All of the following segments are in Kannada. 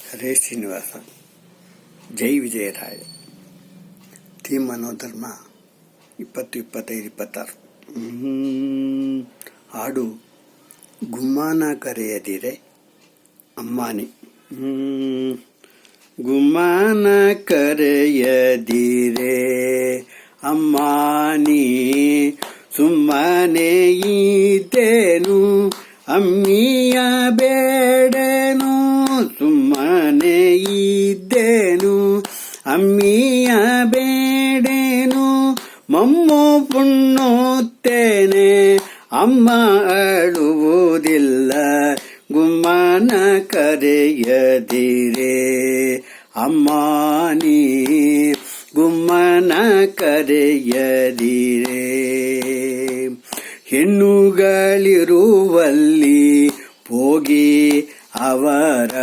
ಹರೇ ಶ್ರೀನಿವಾಸ. ಜೈ ವಿಜಯರಾಯ. ಥೀಮ್ ಮನೋಧರ್ಮ 2025-26. ಹಾಡು ಗುಮ್ಮಾನ ಕರೆಯದಿರೆ ಅಮ್ಮಾನಿ. ಗುಮ್ಮಾನ ಕರೆಯದಿರೆ ಅಮ್ಮಾನಿ, ಸುಮ್ಮನೆ ಇದ್ದೇನು ಅಮ್ಮಿಯ ಬೇಡನು. ಸುಮ್ಮನೆ ಇದ್ದೇನು ಅಮ್ಮಿಯ ಬೇಡೇನು, ಮಮ್ಮು ಪುಣ್ಣುತ್ತೇನೆ ಅಮ್ಮ ಅಳುವುದಿಲ್ಲ. ಗುಮ್ಮನ ಕರೆಯದಿರೆ ಅಮ್ಮಾನಿ, ಗುಮ್ಮನ ಕರೆಯದಿರೆ. ಹೆಣ್ಣುಗಳಿರುವಲ್ಲಿ ಹೋಗಿ ಅವರ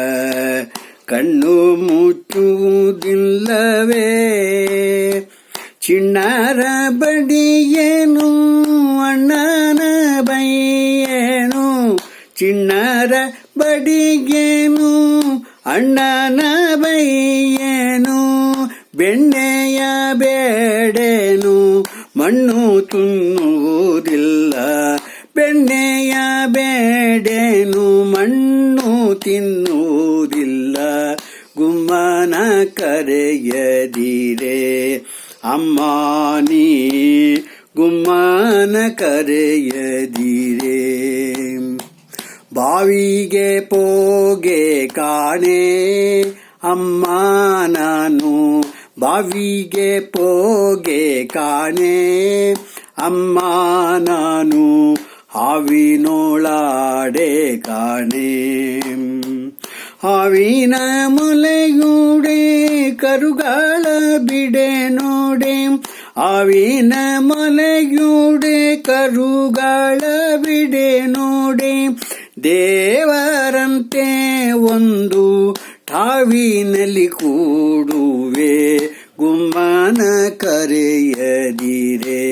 ಕಣ್ಣು ಮುಚ್ಚುವುದಿಲ್ಲವೇ? ಚಿಣ್ಣರ ಬಡಿಯೇನು ಅಣ್ಣನ ಬೈಯೇನು, ಚಿಣ್ಣರ ಬಡಿಗೇನು ಅಣ್ಣನ ಬೈಯೇನು. ಬೆಣ್ಣೆಯ ಬೇಡೇನು ಮಣ್ಣು ತಿನ್ನುವುದಿಲ್ಲ. ಬೆಣ್ಣೆಯ ಬೇಡೇನು ಮಣ್ಣು ತಿನ್ನುವುದಿಲ್ಲ. ಗುಮ್ಮನ ಕರೆಯದಿರೆ ಅಮ್ಮಾನಿ, ಗುಮ್ಮನ ಕರೆಯದಿರೆ. ಬಾವಿಗೆ ಪೋಗೆ ಕಾಣೆ ಅಮ್ಮ ನಾನು, ಬಾವಿಗೆ ಪೋಗೆ ಕಾಣೆ ಅಮ್ಮ ನಾನು. ಹಾವಿನೋಳಾಡೆ ಕಾಣೆ, ಹಾವಿನ ಮೊಲೆಯೂಡೆ ಕರುಗಳ ಬಿಡೆ ನೋಡೆ. ಹಾವಿನ ಮೊಲೆಯೂಡೆ ಕರುಗಳ ಬಿಡೆ ನೋಡೆ. ದೇವರಂತೆ ಒಂದು ಠಾವಿನಲ್ಲಿ ಕೂಡುವೆ. ಗುಮ್ಮನ ಕರೆಯದಿರೆ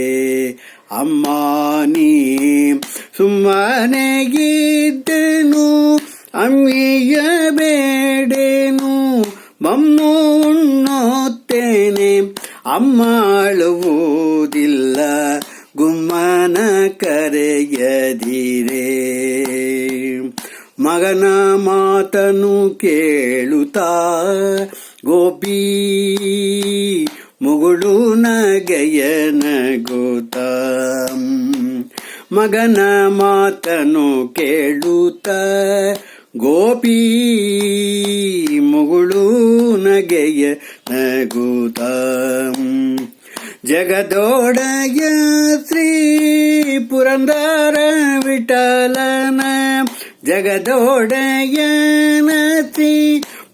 ಅಮ್ಮಾನಿ, ಸುಮ್ಮನೆಗಿದ್ದೆನು ಅಮ್ಮಿಯ ಬೇಡೇನು. ಮಮ್ಮು ಉಣ್ಣುತ್ತೇನೆ ಅಮ್ಮ ಅಳುವುದಿಲ್ಲ. ಗುಮ್ಮನ ಕರೆಯದಿರೆ. ಮಗನ ಮಾತನು ಕೇಳುತ್ತಾ ಗೋಪಿ ಮುಗುಳು ನಗೆಯನ ಗೋತ. ಮಗನ ಮಾತನು ಕೇಳುತ್ತ ಗೋಪಿ ಮುಗುಳು ನಗೆಯ ನಗುತ್ತ. ಜಗದೊಡೆಯ ಶ್ರೀ ಪುರಂದರ ವಿಠಲನ, ಜಗದೊಡೆಯನ ಶ್ರೀ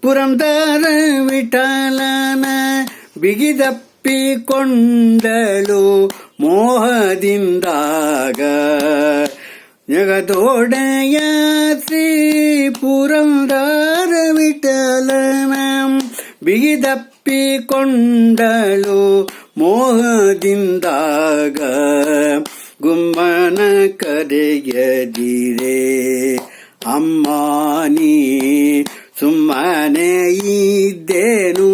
ಪುರಂದರ ವಿಠಲನ. ಬಿಗಿದಪ್ಪಿಕೊಂಡಳು ಮೋಹದಿಂದಾಗ, ಜಗದೊಡೆಯ ಶ್ರೀ ಪುರಂದರ ವಿಠಲನ. ಬಿಗಿದಪ್ಪಿಕೊಂಡಳು ಮೋಹದಿಂದಾಗ. ಗುಮ್ಮನ ಕರೆಯದಿರೆ ಅಮ್ಮಾನಿ, ಸುಮ್ಮನೆ ಇದ್ದೇನು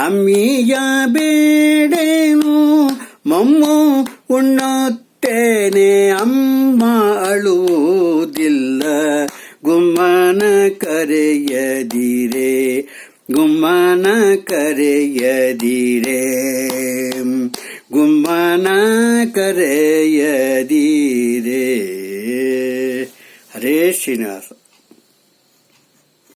ಅಮ್ಮಿಯ ಬೇಡೇನು. ಮಮ್ಮು ಉಣ್ಣುತ್ತೇನೆ ಅಮ್ಮ ಅಳುವುದಿಲ್ಲ. ಗುಮ್ಮನ ಕರೆಯದಿರೆ, ಗುಮ್ಮನ ಕರೆಯದಿರೆ, ಗುಮ್ಮನ ಕರೆಯದಿರೆ. ಹರೇ ಶ್ರೀನಿವಾಸ.